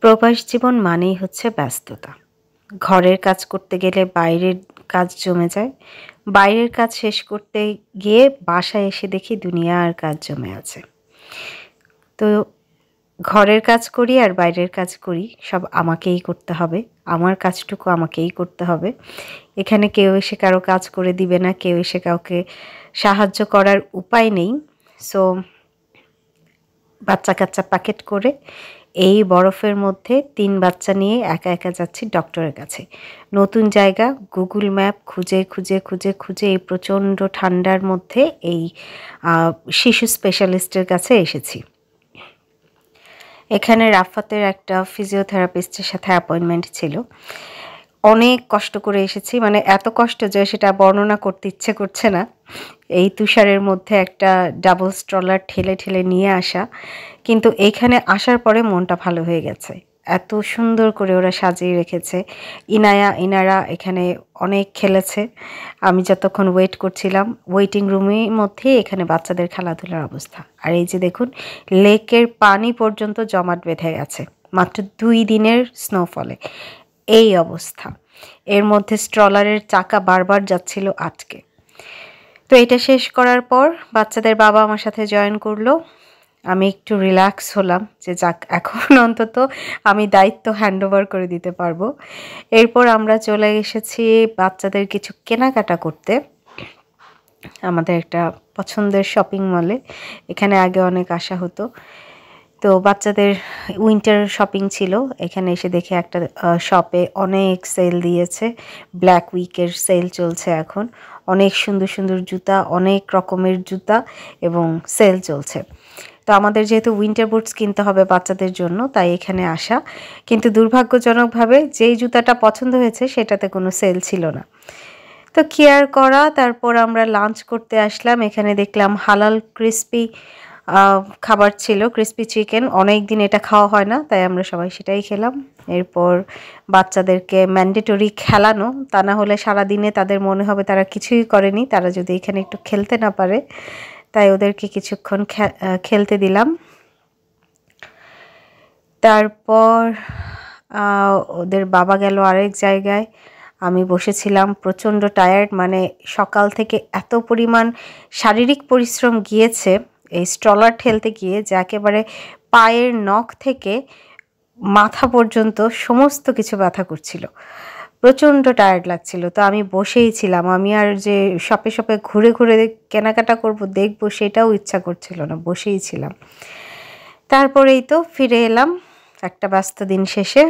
প্রবাস জীবন মানেই হচ্ছে ব্যস্ততা। ঘরের কাজ করতে গেলে বাইরের কাজ জমে যায়। বাইরের কাজ শেষ করতে গিয়ে বাসায় এসে দেখি দুনিয়ার কাজ জমে আছে। তো ঘরের কাজ করি আর বাইরের কাজ করি, সব আমাকেই করতে হবে। আমার কাজটুকু আমাকেই করতে হবে। এখানে কেউ এসে কারো কাজ করে দিবে না, কেউ এসে কাউকে সাহায্য করার উপায় নেই। সো বাচ্চা-কাচ্চা প্যাকেট করে এই বরফের মধ্যে ৩ বাচ্চা নিয়ে একা, একা যাচ্ছি ডক্টরের কাছে। নতুন জায়গা, গুগল ম্যাপ খুঁজে এই প্রচণ্ড ঠান্ডার মধ্যে এই শিশু স্পেশালিস্টের কাছে এসেছি। এখানে রাফাতের একটা ফিজিওথেরাপিস্টের সাথে অ্যাপয়েন্টমেন্ট ছিল। অনেক কষ্ট করে এসেছি, মানে এত কষ্ট যে সেটা বর্ণনা করতে ইচ্ছে করছে না। এই তুষারের মধ্যে একটা ডাবল স্ট্রলার ঠেলে নিয়ে আসা, কিন্তু এইখানে আসার পরে মনটা ভালো হয়ে গেছে। এত সুন্দর করে ওরা সাজিয়ে রেখেছে। ইনারা এখানে অনেক খেলেছে। আমি যতক্ষণ ওয়েট করছিলাম, ওয়েটিং রুমের মধ্যেই এখানে বাচ্চাদের খেলাধুলার অবস্থা। আর এই যে দেখুন, লেকের পানি পর্যন্ত জমাট বেঁধে গেছে মাত্র 2 দিনের স্নোফলে। এই অবস্থা। এর মধ্যে স্ট্রলারের চাকা বারবার যাচ্ছিল আটকে। তো এটা শেষ করার পর বাচ্চাদের বাবা আমার সাথে জয়েন করলো। আমি একটু রিল্যাক্স হলাম যে যাক, এখন অন্তত আমি দায়িত্ব হ্যান্ডওভার করে দিতে পারবো। এরপর আমরা চলে এসেছি বাচ্চাদের কিছু কেনাকাটা করতে আমাদের একটা পছন্দের শপিং মলে। এখানে আগে অনেক আসা হতো। তো বাচ্চাদের উইন্টার শপিং ছিল। এখানে এসে দেখে একটা শপে অনেক সেল দিয়েছে। ব্ল্যাক উইকের সেল চলছে এখন। অনেক সুন্দর সুন্দর জুতা, অনেক রকমের জুতা এবং সেল চলছে। তো আমাদের যেহেতু উইন্টার বুটস কিনতে হবে বাচ্চাদের জন্য, তাই এখানে আসা। কিন্তু দুর্ভাগ্যজনকভাবে যেই জুতাটা পছন্দ হয়েছে সেটাতে কোনো সেল ছিল না। তো কেয়ার করা, তারপর আমরা লাঞ্চ করতে আসলাম। এখানে দেখলাম হালাল ক্রিসপি খাবার ছিল, ক্রিসপি চিকেন। অনেক দিন এটা খাওয়া হয় না, তাই আমরা সবাই সেটাই খেলাম। এরপর বাচ্চাদেরকে ম্যান্ডেটরি খেলানো, তা না হলে সারাদিনে তাদের মনে হবে তারা কিছুই করেনি, তারা যদি এখানে একটু খেলতে না পারে। তাই ওদেরকে কিছুক্ষণ খেলতে দিলাম। তারপর ওদের বাবা গেল আরেক জায়গায়। আমি বসেছিলাম, প্রচণ্ড টায়ার্ড, মানে সকাল থেকে এত পরিমাণ শারীরিক পরিশ্রম গিয়েছে এই স্ট্রলার ঠেলতে গিয়ে, যে একেবারে পায়ের নখ থেকে মাথা পর্যন্ত সমস্ত কিছু ব্যথা করছিল। প্রচণ্ড টায়ার্ড লাগছিল। তো আমি বসেই ছিলাম। আমি আর যে শপে ঘুরে কেনাকাটা করব, দেখব, সেটাও ইচ্ছা করছিল না, বসেই ছিলাম। তারপরেই তো ফিরে এলাম একটা ব্যস্ত দিন শেষে।